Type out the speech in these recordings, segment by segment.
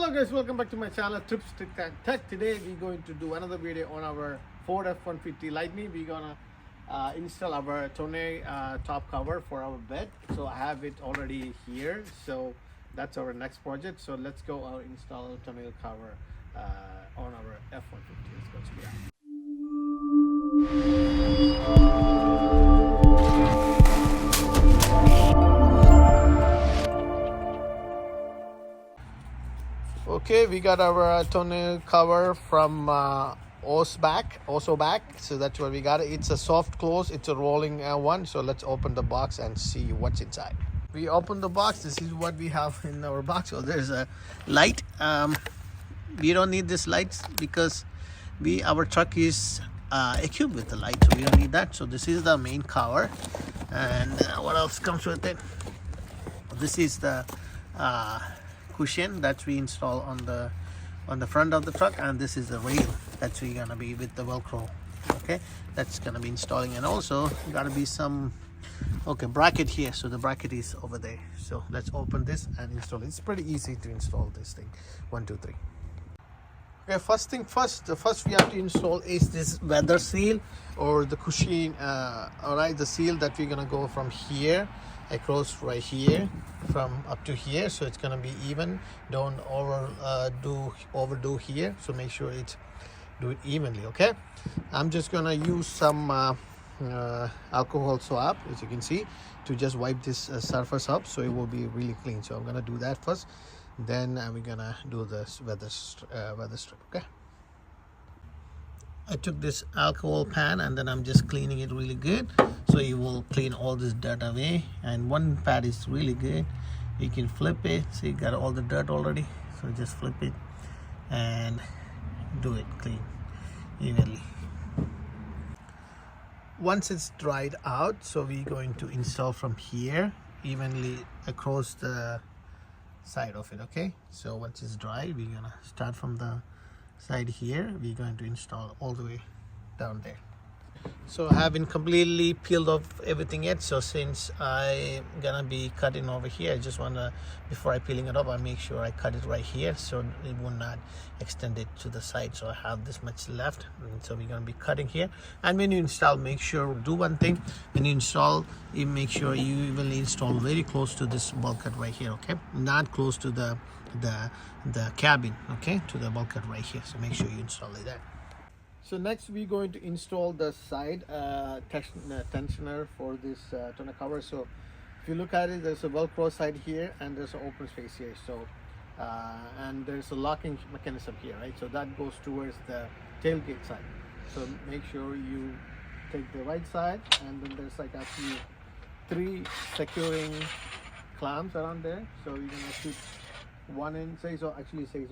Hello guys, welcome back to my channel Trips to Tech. Today we're going to do another video on our Ford F150 Lightning. We're gonna install our tonneau top cover for our bed. So I have it already here. So that's our next project. So let's go install tonneau cover on our F150. Let's go check it out. Okay, we got our tonneau cover from Osobak. So that's what we got. It's a soft close. It's a rolling one. So let's open the box and see what's inside. We open the box. This is what we have in our box. So there's a light. We don't need this lights because our truck is equipped with the light, so we don't need that. So this is the main cover. And what else comes with it? This is the cushion that we install on the front of the truck, and this is the rail that's gonna be with the Velcro. Okay, that's gonna be installing, and also gotta be some bracket here. So the bracket is over there. So let's open this and install it. It's pretty easy to install this thing. 1, 2, 3. Okay, first thing first, the first we have to install is this weather seal or the cushion. All right, the seal that we're gonna go from here across right here from up to here, so it's gonna be even. Don't overdo here, so make sure do it evenly. Okay, I'm just gonna use some alcohol swab, as you can see, to just wipe this surface up so it will be really clean. So I'm gonna do that first, then we're gonna do this weather strip. Okay, I took this alcohol pan and then I'm just cleaning it really good, so you will clean all this dirt away. And one pad is really good. You can flip it, so you got all the dirt already, so just flip it and do it clean evenly. Once it's dried out, so we're going to install from here evenly across the side of it. Okay, so once it's dry, we're gonna start from the side here. We're going to install all the way down there. So I haven't completely peeled off everything yet, so since I'm gonna be cutting over here, I just wanna, before I peeling it up, I make sure I cut it right here so it will not extend it to the side. So I have this much left, and so we're gonna be cutting here. And when you install, make sure, do one thing: when you install, you make sure you evenly install very close to this bulkhead right here. Okay, not close to the cabin. Okay, to the bulkhead right here. So make sure you install like that. So next we're going to install the side tensioner for this tonneau cover. So if you look at it, there's a Velcro side here and there's an open space here. So and there's a locking mechanism here, right? So that goes towards the tailgate side. So make sure you take the right side, and then there's like actually 3 securing clamps around there. So you're gonna keep one in, says a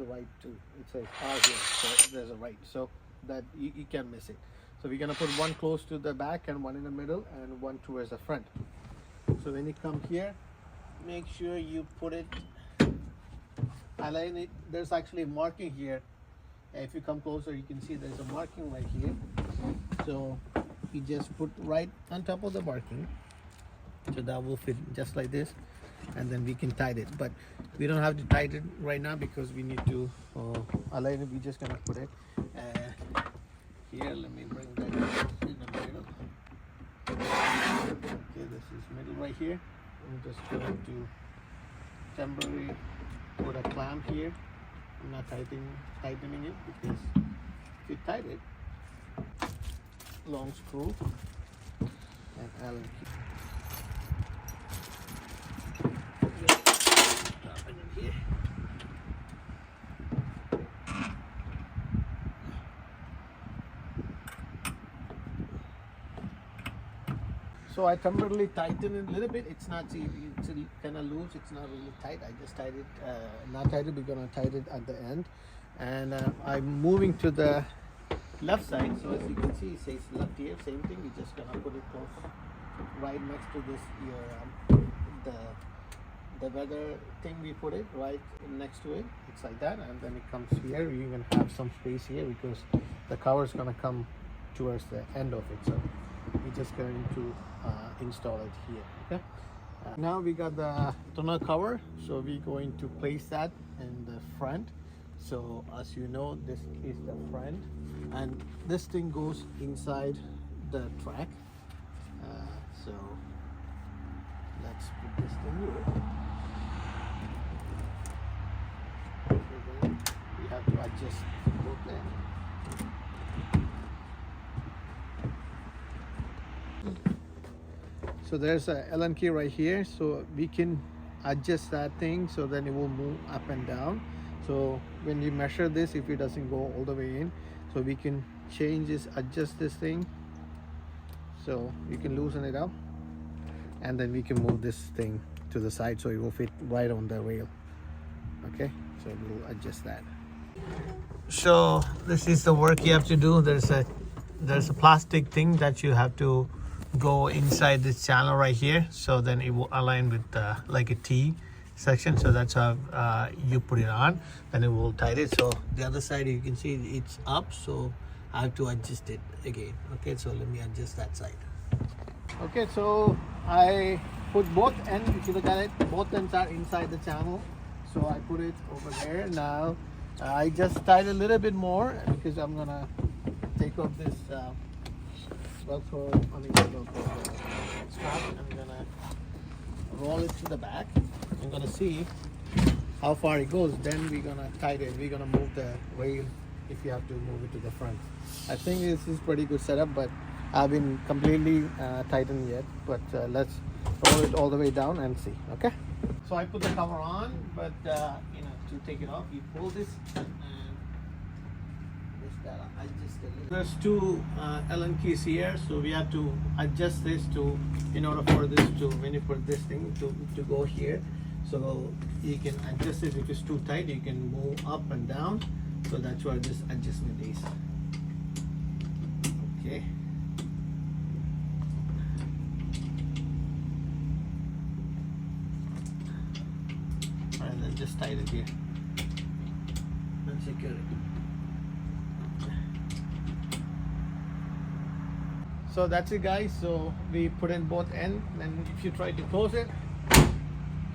right too. It says R here, so there's a right. So that you can't miss it. So we're gonna put one close to the back and one in the middle and one towards the front. So when you come here, make sure you put it, align it. There's actually a marking here. If you come closer, you can see there's a marking right here. So you just put right on top of the marking, so that will fit just like this, and then we can tie it. But we don't have to tie it right now because we need to align it. We're just gonna put it here. Let me bring that in the middle. Okay, this is middle right here. I'm just going to temporarily put a clamp here. I'm not tightening it, because if you tighten it, long screw and Allen key. So I temporarily tighten it a little bit. It's not, it's kind of loose. It's not really tight. I just tied it, not tied it. We're gonna tie it at the end. And I'm moving to the left side. So as you can see, it says left here. Same thing. We're just gonna put it close, right next to this here, the weather thing. We put it right next to it. It's like that, and then it comes here. You're gonna have some space here because the cover is gonna come towards the end of it. So we're just going to install it here. Okay, now we got the tonneau cover, so we're going to place that in the front. So as you know, this is the front, and this thing goes inside the track. So let's put this thing here. So then we have to adjust both ends. So there's a Allen key right here, so we can adjust that thing so then it will move up and down. So when you measure this, if it doesn't go all the way in, so we can change this, adjust this thing, so you can loosen it up, and then we can move this thing to the side so it will fit right on the rail. Okay, so we'll adjust that. So this is the work you have to do. There's a plastic thing that you have to go inside this channel right here, so then it will align with like a T section. So that's how you put it on, then it will tight it. So the other side you can see it's up, so I have to adjust it again. Okay, so let me adjust that side. Okay, so I put both ends. If you look at it, both ends are inside the channel, so I put it over there. Now I just tied a little bit more because I'm gonna take off this Velcro strap. I'm gonna roll it to the back. I'm gonna see how far it goes. Then we're gonna tighten it. We're gonna move the rail if you have to move it to the front. I think this is pretty good setup, but I haven't completely tightened yet. But let's roll it all the way down and see. Okay. So I put the cover on, but to take it off, you pull this and adjust it. There's two Allen keys here, so we have to adjust this in order for this to, when you put this thing to go here. So you can adjust it. If it's too tight, you can move up and down. So that's where this adjustment is. Okay. And then just tight it here and secure it. So that's it, guys. So we put in both ends, and if you try to close it,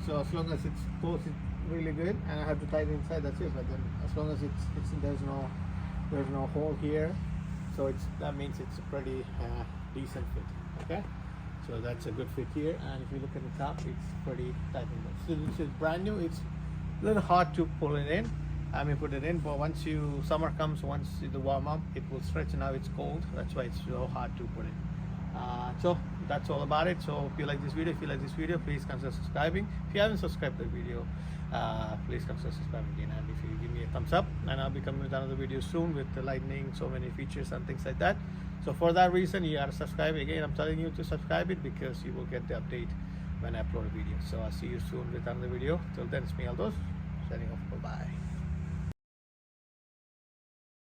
so as long as it's closed really good, and I have to tighten inside, that's it. But then as long as there's no hole here, so that means it's a pretty decent fit. Okay, so that's a good fit here. And if you look at the top, it's pretty tight. So this is brand new. It's a little hard to pull it in. I may put it in, but once summer comes, once the warm up, it will stretch. Now it's cold, that's why it's so hard to put it. So that's all about it. So if you like this video, please consider subscribing. If you haven't subscribed to the video, please consider subscribing again. And if you give me a thumbs up, and I'll be coming with another video soon with the Lightning, so many features and things like that. So for that reason, you gotta subscribe. Again, I'm telling you to subscribe it because you will get the update when I upload a video. So I'll see you soon with another video. Till then, it's me, Aldos, signing off. Bye bye.